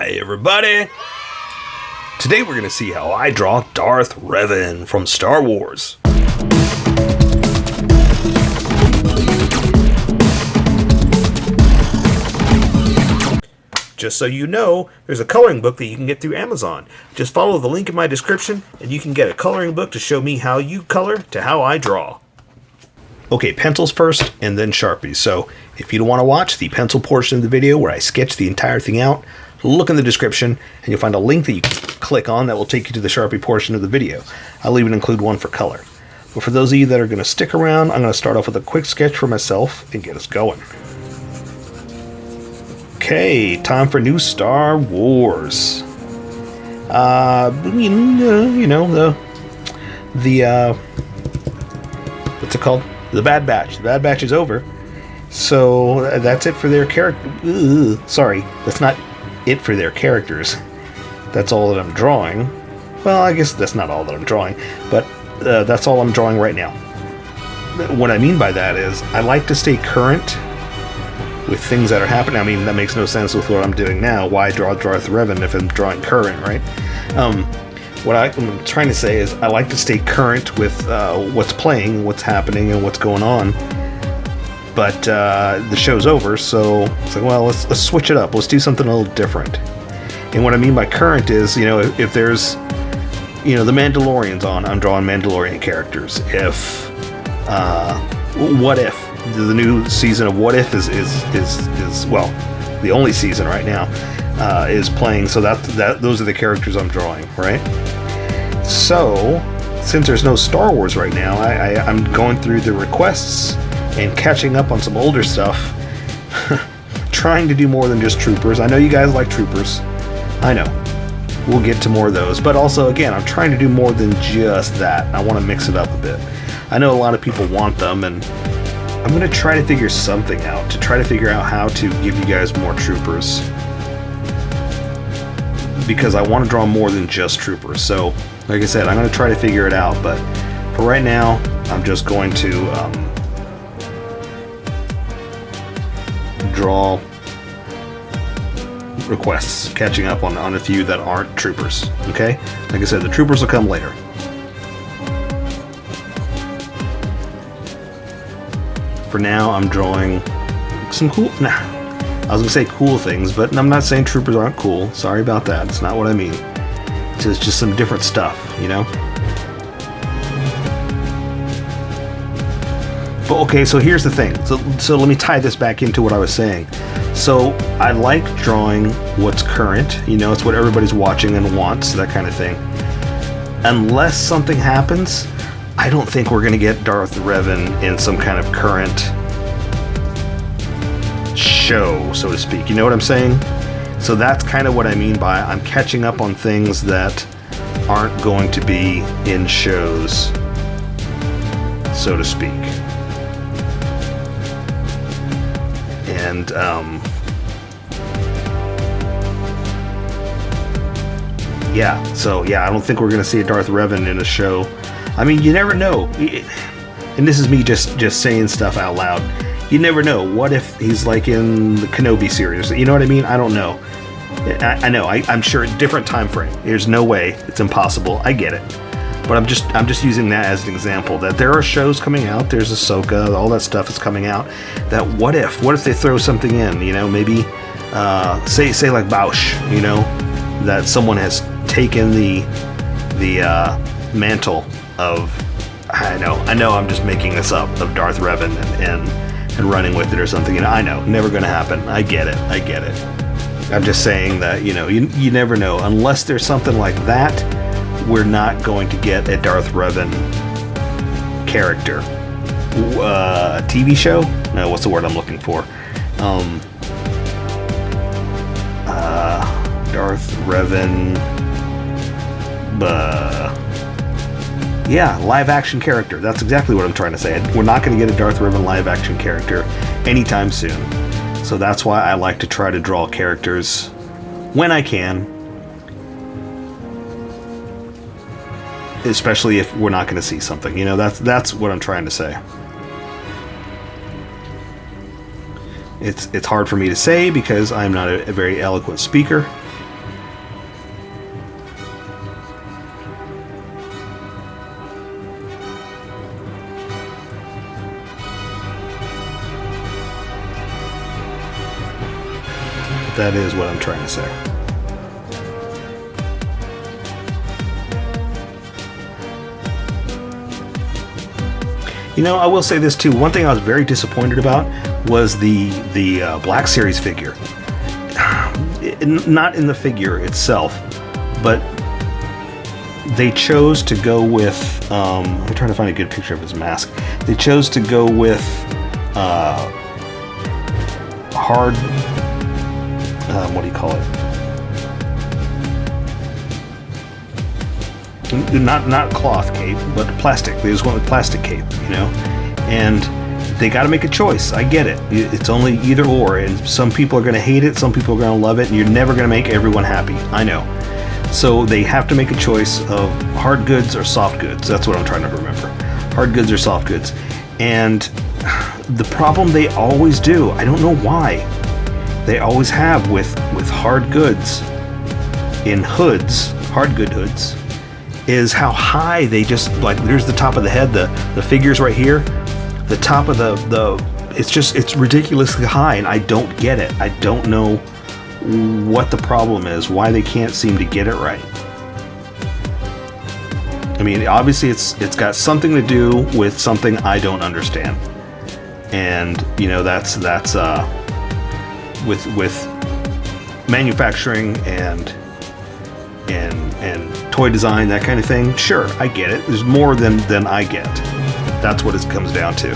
Hi everybody! Today we're going to see how I draw Darth Revan from Star Wars. Just so you know, there's a coloring book that you can get through Amazon. Just follow the link in my description and you can get a coloring book to show me how you color to how I draw. Okay, pencils first and then Sharpies. So if you don't want to watch the pencil portion of the video where I sketch the entire thing out, look in the description and you'll find a link that you can click on that will take you to the Sharpie portion of the video. I'll even include one for color. But for those of you that are going to stick around, I'm going to start off with a quick sketch for myself and get us going. Okay, time for new Star Wars. What's it called? The Bad Batch. The Bad Batch is over. So that's it for their character. Sorry, that's not it for their characters. That's all that I'm drawing. Well, I guess that's not all that I'm drawing, but that's all I'm drawing right now. What I mean by that is I like to stay current with things that are happening. I mean, that makes no sense with what I'm doing now. Why draw Darth Revan if I'm drawing current, right? What I'm trying to say is I like to stay current with what's playing, what's happening, and what's going on. But the show's over, so it's like, well, let's switch it up. Let's do something a little different. And what I mean by current is, if there's, the Mandalorian's on, I'm drawing Mandalorian characters. If What If, the new season of What If is well, the only season right now is playing. So those are the characters I'm drawing, right? So since there's no Star Wars right now, I'm going through the requests and catching up on some older stuff. Trying to do more than just Troopers. I know you guys like Troopers. I know. We'll get to more of those. But also, again, I'm trying to do more than just that. I want to mix it up a bit. I know a lot of people want them, and I'm going to try to figure something out to try to figure out how to give you guys more Troopers. Because I want to draw more than just Troopers. So, like I said, I'm going to try to figure it out. But for right now, I'm just going to draw requests, catching up on a few that aren't Troopers. Okay? Like I said, the Troopers will come later. For now, I'm drawing some cool... I was going to say cool things, but I'm not saying Troopers aren't cool. Sorry about that. It's not what I mean. It's just some different stuff, But okay, so here's the thing. So let me tie this back into what I was saying. So I like drawing what's current. It's what everybody's watching and wants, that kind of thing. Unless something happens, I don't think we're going to get Darth Revan in some kind of current show, so to speak. You know what I'm saying? So that's kind of what I mean by I'm catching up on things that aren't going to be in shows, so to speak. And I don't think we're going to see a Darth Revan in a show. I mean, you never know. And this is me just saying stuff out loud. You never know. What if he's like in the Kenobi series? You know what I mean? I don't know. I know. I'm sure a different time frame. There's no way. It's impossible. I get it. But I'm just using that as an example. That there are shows coming out. There's Ahsoka. All that stuff is coming out. That what if they throw something in? Maybe say like Bausch. That someone has taken the mantle of. I know. I'm just making this up, of Darth Revan and running with it or something. I know, never going to happen. I get it. I'm just saying that you never know. Unless there's something like that, we're not going to get a Darth Revan character. A TV show? No, what's the word I'm looking for? Darth Revan. Live action character. That's exactly what I'm trying to say. We're not going to get a Darth Revan live action character anytime soon. So that's why I like to try to draw characters when I can. Especially if we're not going to see something. That's what I'm trying to say. It's hard for me to say because I'm not a very eloquent speaker. That is what I'm trying to say. You know, I will say this too. One thing I was very disappointed about was the Black Series figure. Not in the figure itself, but they chose to go with. I'm trying to find a good picture of his mask. They chose to go with hard. What do you call it? Not cloth cape, but plastic. They just went with plastic cape, you know, and they got to make a choice. I get it. It's only either or, and some people are going to hate it, some people are going to love it, and you're never going to make everyone happy. I know. So they have to make a choice of hard goods or soft goods. That's what I'm trying to remember. Hard goods or soft goods. And the problem they always do, I don't know why, they always have with hard goods in hoods, hard good hoods, is how high they just, like, there's the top of the head, the figures right here, the top of it's ridiculously high, and I don't get it. I don't know what the problem is, why they can't seem to get it right. I mean, obviously it's got something to do with something I don't understand. And, you know, that's with manufacturing and toy design, that kind of thing. Sure, I get it. There's more than I get. That's what it comes down to.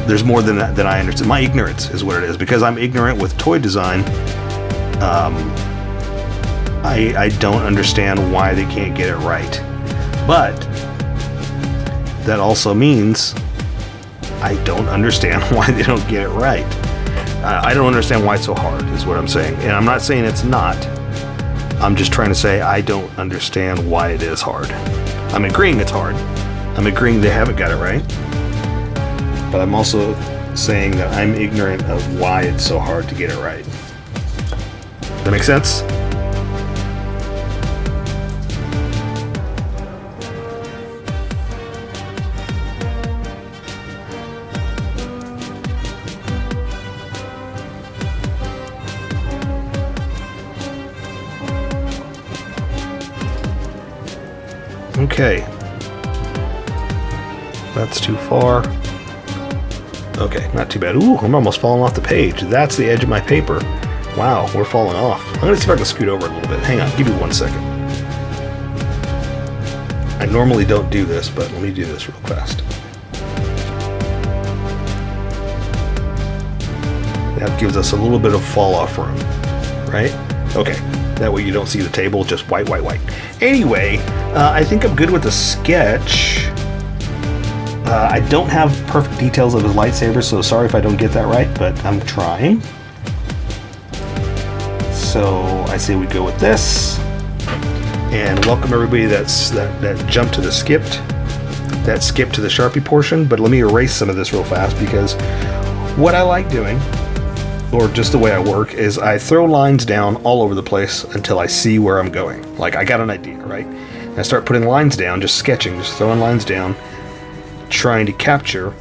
There's more than that I understand. My ignorance is what it is. Because I'm ignorant with toy design, I don't understand why they can't get it right. But that also means I don't understand why they don't get it right. I don't understand why it's so hard, is what I'm saying. And I'm not saying it's not. I'm just trying to say I don't understand why it is hard. I'm agreeing it's hard. I'm agreeing they haven't got it right. But I'm also saying that I'm ignorant of why it's so hard to get it right. That make sense? Okay. That's too far. Okay, not too bad. Ooh, I'm almost falling off the page. That's the edge of my paper. Wow, we're falling off. I'm going to see if I can scoot over a little bit. Hang on, give me 1 second. I normally don't do this, but let me do this real fast. That gives us a little bit of fall off room, right? Okay, that way you don't see the table, just white, white, white. Anyway, I think I'm good with the sketch. I don't have perfect details of his lightsaber, so sorry if I don't get that right, but I'm trying. So I say we go with this. And welcome everybody that jumped to the skipped to the Sharpie portion. But let me erase some of this real fast, because what I like doing, or just the way I work, is I throw lines down all over the place until I see where I'm going. Like, I got an idea, right? And I start putting lines down, just sketching, just throwing lines down, trying to capture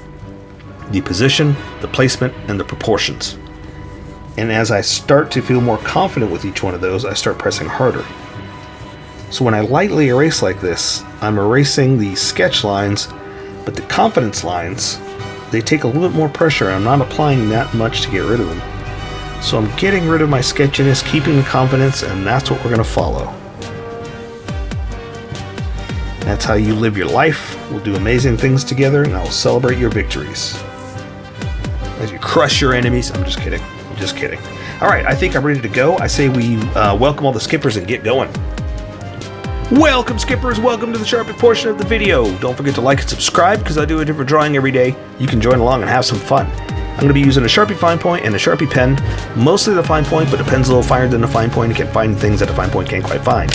the position, the placement, and the proportions. And as I start to feel more confident with each one of those, I start pressing harder. So when I lightly erase like this, I'm erasing the sketch lines, but the confidence lines, they take a little bit more pressure, and I'm not applying that much to get rid of them. So I'm getting rid of my sketchiness, keeping the confidence, and that's what we're going to follow. That's how you live your life. We'll do amazing things together, and I'll celebrate your victories as you crush your enemies. I'm just kidding. Just kidding. All right, I think I'm ready to go. I say we welcome all the skippers and get going. Welcome, skippers. Welcome to the Sharpie portion of the video. Don't forget to like and subscribe, because I do a different drawing every day. You can join along and have some fun. I'm going to be using a Sharpie fine point and a Sharpie pen. Mostly the fine point, but a pen's a little finer than the fine point. You can find things that a fine point can't quite find.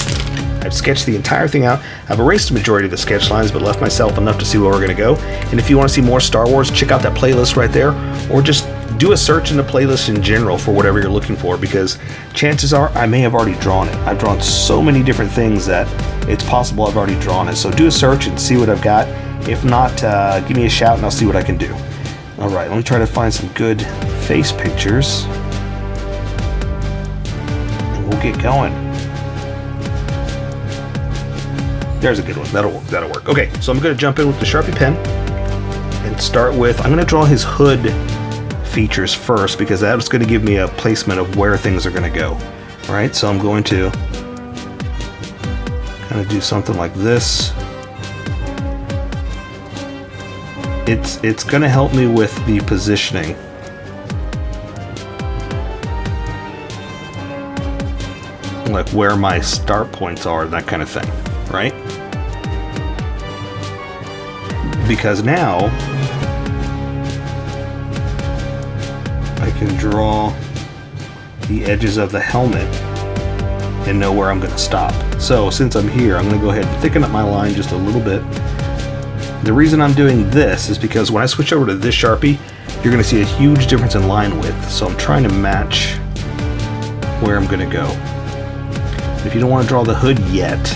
I've sketched the entire thing out. I've erased the majority of the sketch lines, but left myself enough to see where we're going to go. And if you want to see more Star Wars, check out that playlist right there, or just do a search in the playlist in general for whatever you're looking for, because chances are I may have already drawn it. I've drawn so many different things that it's possible I've already drawn it. So do a search and see what I've got. If not, give me a shout and I'll see what I can do. All right, let me try to find some good face pictures. We'll get going. There's a good one. That'll work. Okay, so I'm going to jump in with the Sharpie pen and start with, I'm going to draw his hood features first because that's going to give me a placement of where things are going to go. All right, so I'm going to kind of do something like this. It's going to help me with the positioning. Like where my start points are, that kind of thing, right? Because now I can draw the edges of the helmet and know where I'm going to stop. So since I'm here, I'm going to go ahead and thicken up my line just a little bit. The reason I'm doing this is because when I switch over to this Sharpie, you're going to see a huge difference in line width. So I'm trying to match where I'm going to go. If you don't want to draw the hood yet,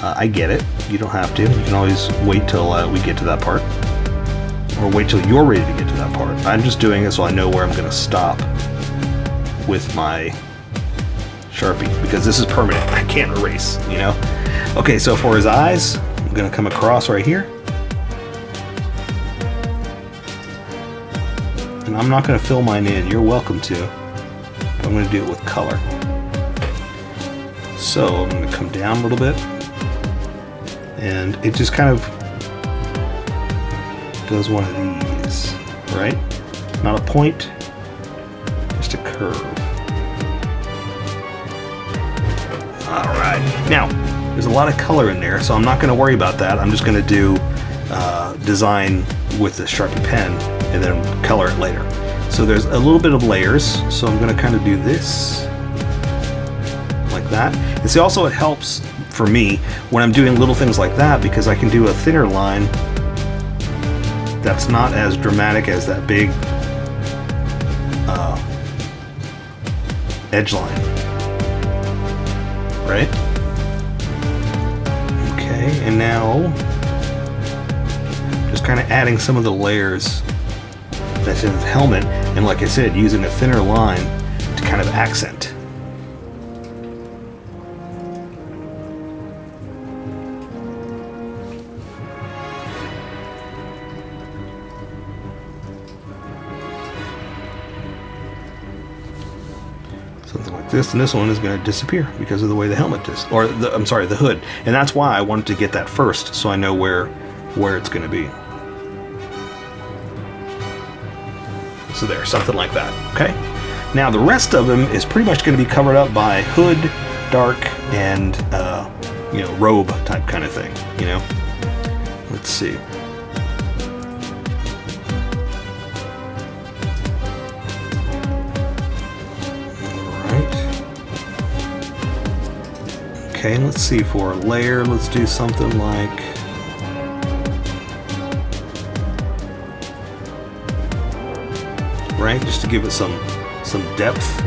I get it. You don't have to. You can always wait till we get to that part. Or wait till you're ready to get to that part. I'm just doing it so I know where I'm going to stop with my Sharpie. Because this is permanent. I can't erase, you know? Okay, so for his eyes, I'm going to come across right here. And I'm not going to fill mine in. You're welcome to. But I'm going to do it with color. So I'm going to come down a little bit. And it just kind of does one of these, right? Not a point, just a curve. All right. Now, there's a lot of color in there, so I'm not going to worry about that. I'm just going to do design with the Sharpie pen and then color it later. So there's a little bit of layers, so I'm going to kind of do this like that. And see, also it helps for me when I'm doing little things like that because I can do a thinner line that's not as dramatic as that big edge line, right? Okay, and now just kind of adding some of the layers that's in the helmet, and like I said, using a thinner line to kind of accent. Something like this, and this one is going to disappear because of the way the helmet is, or I'm sorry, the hood. And that's why I wanted to get that first, so I know where it's going to be. So there, something like that. Okay. Now the rest of them is pretty much going to be covered up by hood, dark, and you know, robe type kind of thing. You know. Let's see. Okay, and let's see, for a layer, let's do something like right, just to give it some depth.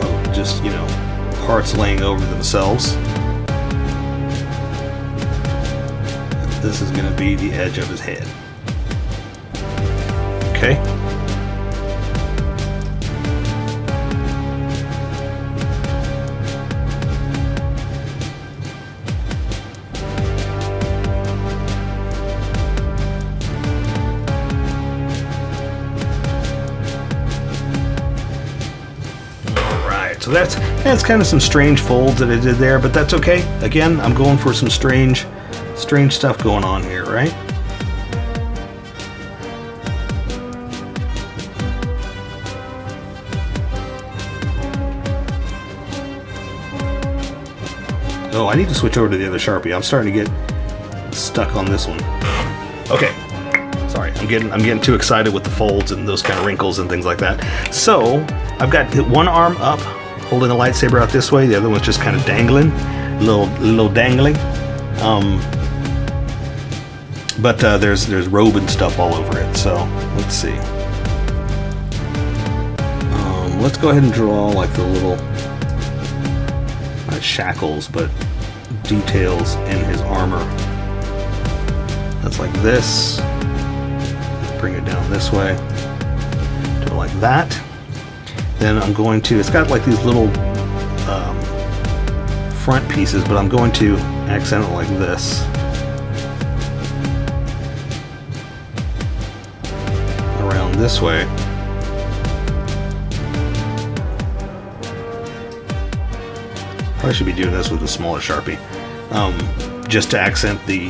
Of just, you know, parts laying over themselves. This is going to be the edge of his head. Okay. Alright, so that's kind of some strange folds that I did there, but that's okay. Again, I'm going for some strange stuff going on here, right? Oh, I need to switch over to the other Sharpie. I'm starting to get stuck on this one. Okay. Sorry, I'm getting too excited with the folds and those kind of wrinkles and things like that. So, I've got one arm up, holding the lightsaber out this way. The other one's just kind of dangling, little dangling. But there's robe and stuff all over it. So, let's see. Let's go ahead and draw like the little shackles, but details in his armor. That's like this. Bring it down this way. Do it like that. Then I'm going to, it's got like these little front pieces, but I'm going to accent it like this. Around this way. Probably should be doing this with a smaller Sharpie, just to accent the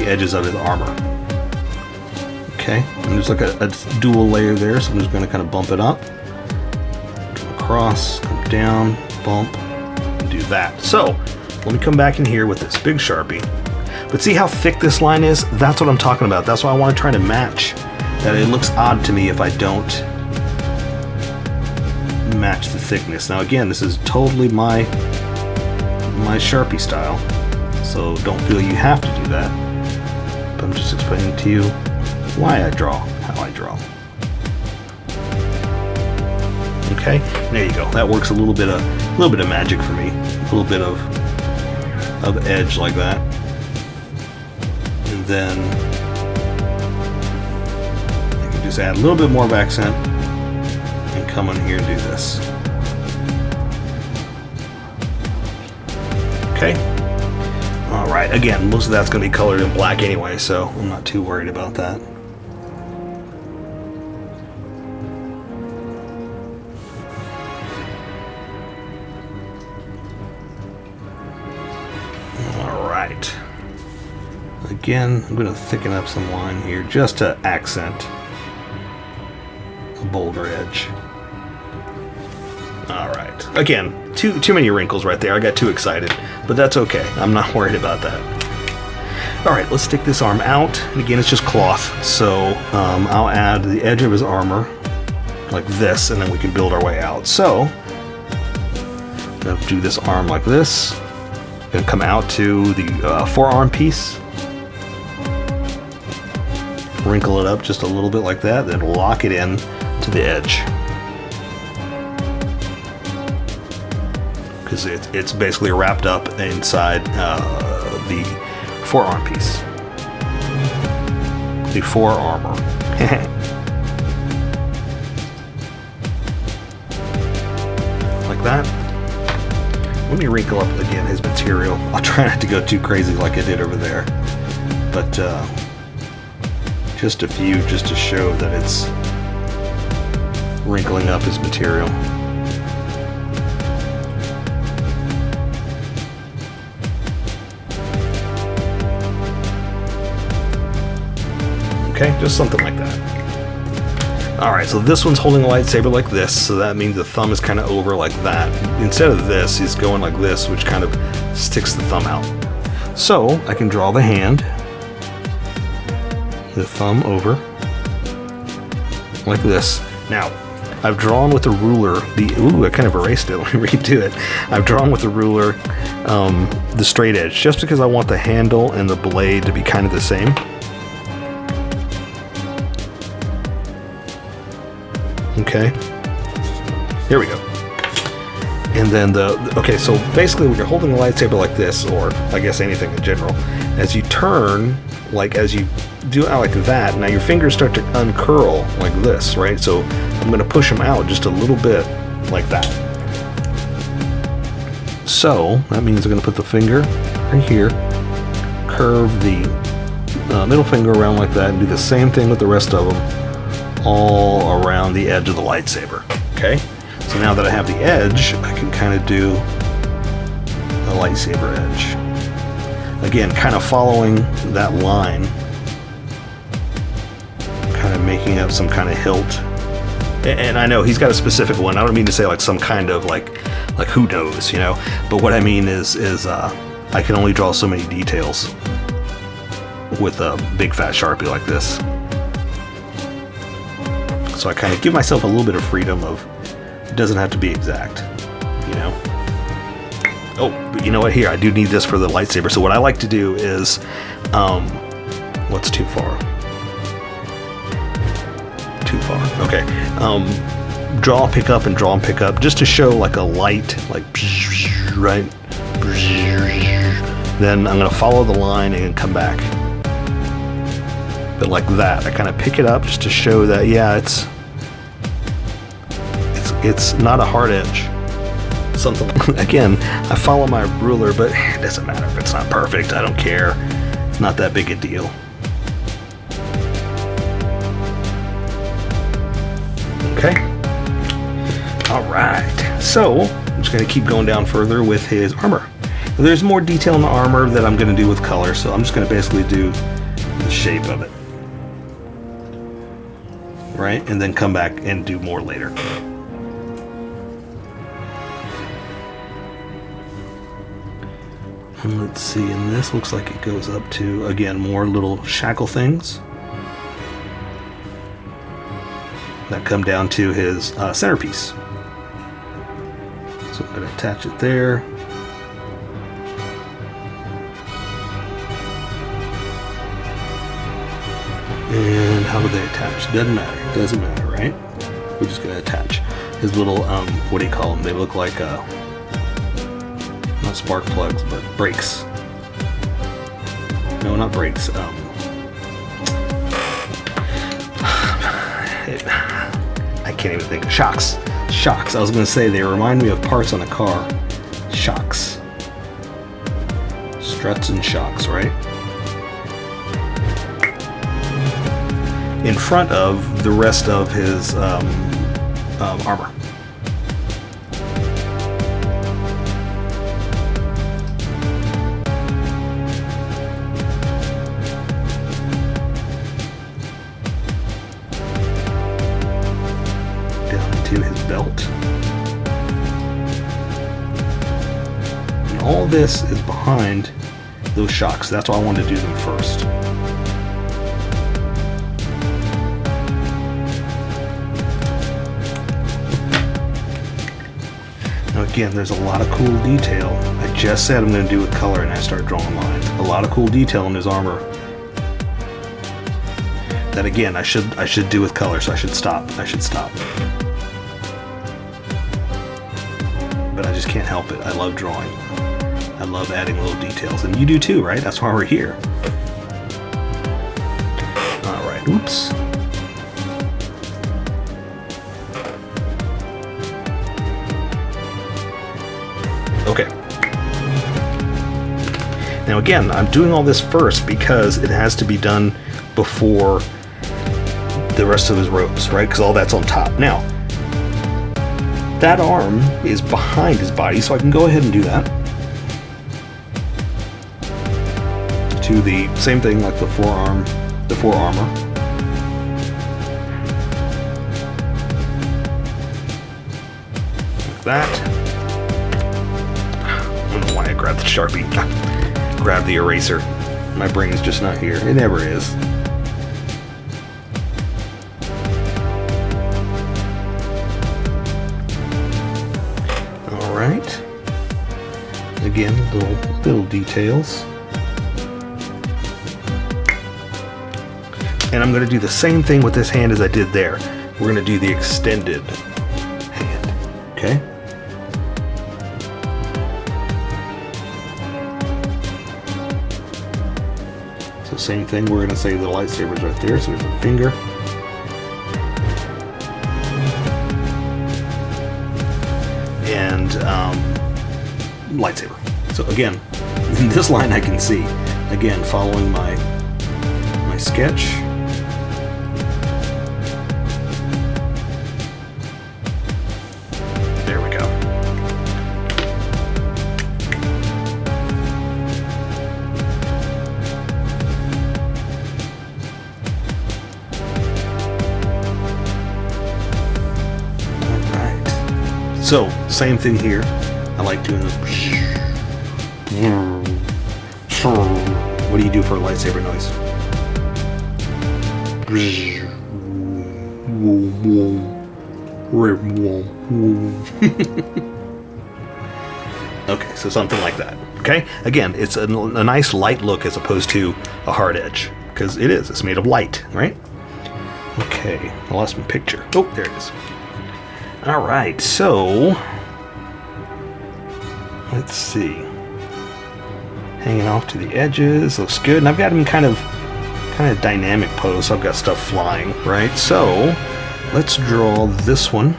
edges of his armor. Okay, and there's like a dual layer there, so I'm just going to kind of bump it up, come across, come down, bump, and do that. So let me come back in here with this big Sharpie. But see how thick this line is? That's what I'm talking about. That's why I want to try to match. That it looks odd to me if I don't match the thickness. Now again, this is totally my Sharpie style, so don't feel you have to do that. But I'm just explaining to you why I draw how I draw. Okay, there you go. That works a little bit of magic for me. A little bit of edge like that. And then I can just add a little bit more of accent and come in here and do this. Okay. All right. Again, most of that's going to be colored in black anyway, so I'm not too worried about that. All right. Again, I'm going to thicken up some line here just to accent a bolder edge. All right. Again, too many wrinkles right there. I got too excited, but that's okay. I'm not worried about that. All right, let's stick this arm out. And again, it's just cloth, so I'll add the edge of his armor like this, and then we can build our way out. So I'm gonna do this arm like this. Gonna come out to the forearm piece. Wrinkle it up just a little bit like that, then lock it in to the edge. Because it's basically wrapped up inside the forearm piece. The forearmor. Like that. Let me wrinkle up again his material. I'll try not to go too crazy like I did over there. But just a few just to show that it's wrinkling up his material. Okay, just something like that. Alright, so this one's holding a lightsaber like this, so that means the thumb is kind of over like that. Instead of this, he's going like this, which kind of sticks the thumb out. So, I can draw the hand, the thumb over, like this. Now, I've drawn with a ruler, I kind of erased it, let me redo it. I've drawn with a ruler the straight edge, just because I want the handle and the blade to be kind of the same. Okay, here we go. And then okay, so basically when you're holding a lightsaber like this, or I guess anything in general, as you turn, like as you do it like that, now your fingers start to uncurl like this, right? So I'm going to push them out just a little bit like that. So that means I'm going to put the finger right here, curve the middle finger around like that, and do the same thing with the rest of them, all around the edge of the lightsaber. Okay, so now that I have the edge, I can kind of do a lightsaber edge. Again, kind of following that line, kind of making up some kind of hilt. And I know he's got a specific one. I don't mean to say like some kind of like who knows, you know. But what I mean is I can only draw so many details with a big fat Sharpie like this. So I kind of give myself a little bit of freedom of, it doesn't have to be exact, you know. Oh, but you know what, here, I do need this for the lightsaber. So what I like to do is, what's too far? Too far, okay. Draw, pick up, and draw and pick up, just to show like a light, like, right? Then I'm going to follow the line and come back. But like that, I kind of pick it up just to show that, yeah, it's not a hard edge. Something, again, I follow my ruler, but it doesn't matter if it's not perfect. I don't care. It's not that big a deal. Okay. All right. So I'm just going to keep going down further with his armor. There's more detail in the armor that I'm going to do with color, so I'm just going to basically do the shape of it. Right? And then come back and do more later. And let's see, and this looks like it goes up to, again, more little shackle things that come down to his centerpiece. So I'm going to attach it there. And how do they attach? Doesn't matter. Doesn't matter, right? We're just going to attach his little, what do you call them? They look like, not spark plugs, but brakes. No, not brakes. I can't even think. Shocks. Shocks. I was going to say they remind me of parts on a car. Shocks. Struts and shocks, right? In front of the rest of his armor. Down into his belt. And all this is behind those shocks. That's why I wanted to do them first. Again, there's a lot of cool detail. I just said I'm going to do with color, and I start drawing lines. A lot of cool detail in his armor. That again, I should do with color, so I should stop. But I just can't help it. I love drawing. I love adding little details, and you do too, right? That's why we're here. All right. Oops. Okay. Now again, I'm doing all this first because it has to be done before the rest of his robes, right? Because all that's on top. Now, that arm is behind his body, so I can go ahead and do that. To the same thing like the forearm, the forearmor. Like that. I don't know why I grabbed the Sharpie. Grab the eraser. My brain is just not here. It never is. Alright. Again, little details. And I'm going to do the same thing with this hand as I did there. We're going to do the extended hand. Okay? Same thing, we're going to say the lightsaber's right there, so there's a finger. And lightsaber. So again, in this line I can see, again, following my sketch. There we go. So, same thing here. I like doing this. What do you do for a lightsaber noise? Okay, so something like that. Okay? Again, it's a nice light look as opposed to a hard edge. Because it is. It's made of light, right? Okay, I lost my picture. Oh, there it is. Alright, so let's see. hanging off to the edges. Looks good. And I've got him kind of dynamic pose, so I've got stuff flying, right? So let's draw this one.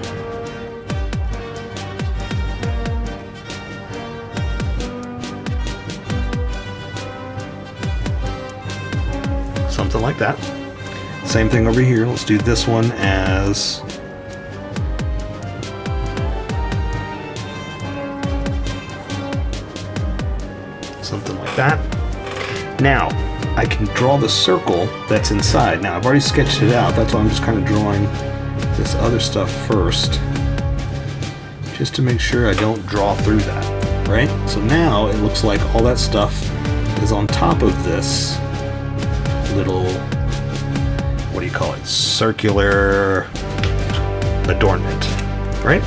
Something like that. Same thing over here. Let's do this one as something like that. Now, I can draw the circle that's inside. Now, I've already sketched it out. That's why I'm just kind of drawing this other stuff first, just to make sure I don't draw through that, right? So now it looks like all that stuff is on top of this little, what do you call it, circular adornment, right?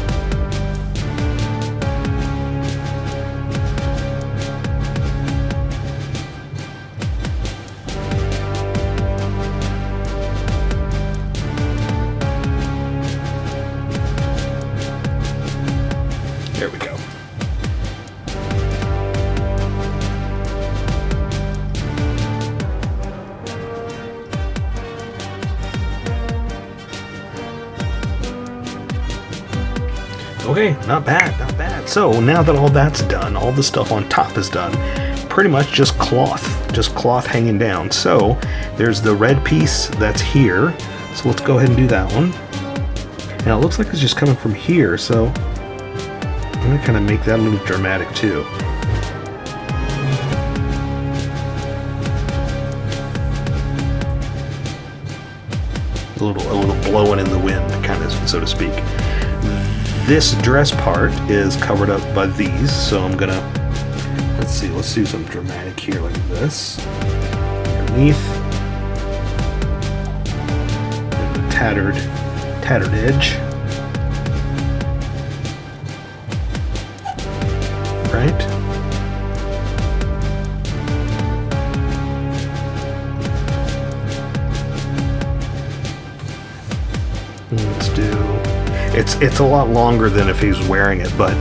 There we go. Okay, not bad, not bad. So now that all that's done, all the stuff on top is done, pretty much just cloth hanging down. So there's the red piece that's here. So let's go ahead and do that one. Now it looks like it's just coming from here, so I'm gonna kind of make that a little dramatic too. A little blowing in the wind, kind of, so to speak. This dress part is covered up by these, so I'm gonna, let's do some dramatic here like this. Underneath, and the tattered edge. Right? Let's do, it's a lot longer than if he's wearing it, but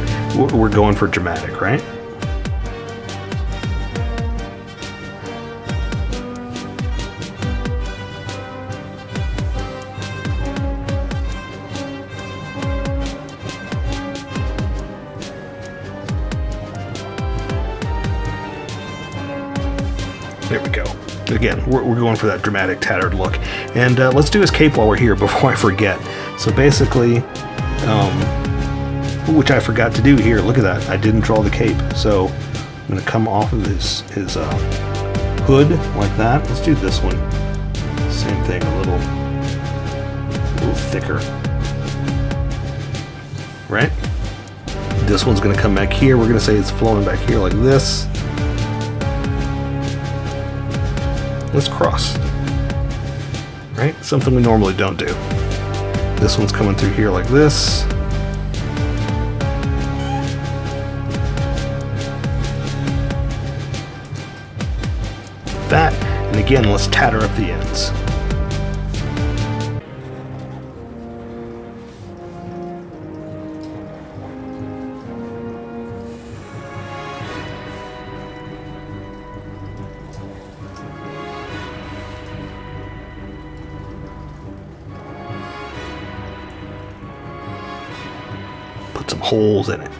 we're going for dramatic, right? There we go. Again, we're going for that dramatic tattered look. And let's do his cape while we're here before I forget. So basically, which I forgot to do here, look at that. I didn't draw the cape. So I'm going to come off of his hood like that. Let's do this one. Same thing, a little thicker. Right? This one's going to come back here. We're going to say it's flowing back here like this. Let's cross, right? Something we normally don't do. This one's coming through here like this. That, and again, let's tatter up the ends. Some holes in it.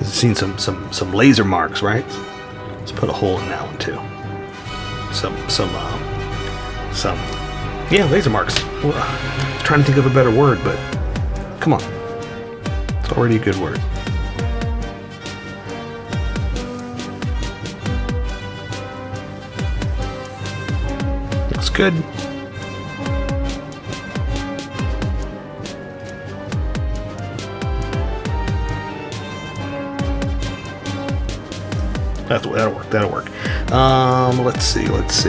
You've seen some laser marks, right? Let's put a hole in that one too. Yeah, laser marks. Well, I was trying to think of a better word, but come on, it's already a good word. Looks good. That'll work. Let's see. That's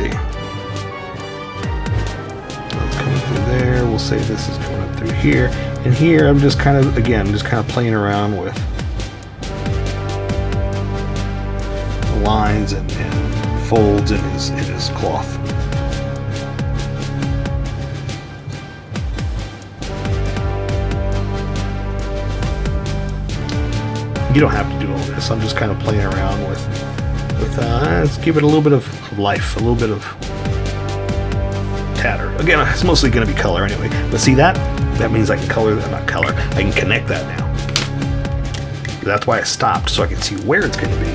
coming through there. We'll say this is coming up through here. And here I'm just kind of playing around with lines and folds in his cloth. You don't have to do all this. I'm just kind of playing around with with, let's give it a little bit of life, a little bit of tatter. Again, it's mostly going to be color anyway. But see that? That means I can color that, not color. I can connect that now. That's why I stopped, so I can see where it's going to be.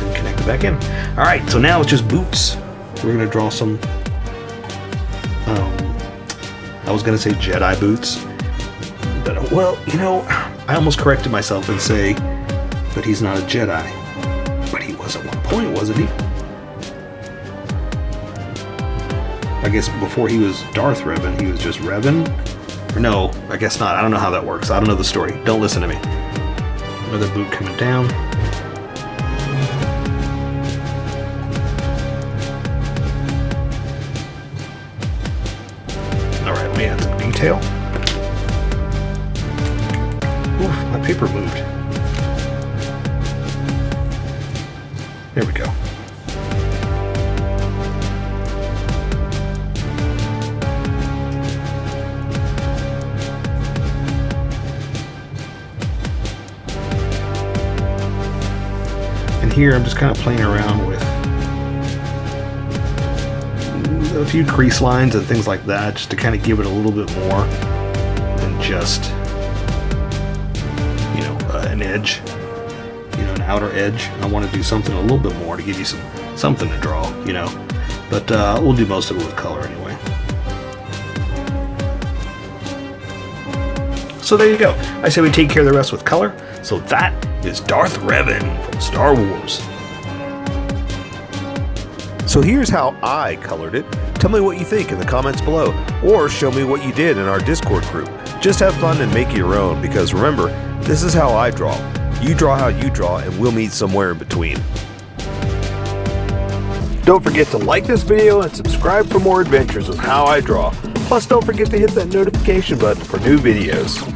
And connect it back in. All right, so now it's just boots. We're going to draw some, I was going to say Jedi boots. But, well, you know, I almost corrected myself and say, but he's not a Jedi. But he was at one point, wasn't he? I guess before he was Darth Revan, he was just Revan? Or no, I guess not. I don't know how that works. I don't know the story. Don't listen to me. Another boot coming down. Alright, let me add some detail. Oof, my paper moved. There we go. And here I'm just kind of playing around with a few crease lines and things like that, just to kind of give it a little bit more than just, you know, an edge. An outer edge. I want to do something a little bit more to give you something to draw, you know. But we'll do most of it with color anyway. So there you go. I say we take care of the rest with color. So that is Darth Revan from Star Wars. So here's how I colored it. Tell me what you think in the comments below, or show me what you did in our Discord group. Just have fun and make it your own, because remember, this is how I draw. You draw how you draw, and we'll meet somewhere in between. Don't forget to like this video and subscribe for more adventures with How I Draw. Plus, don't forget to hit that notification button for new videos.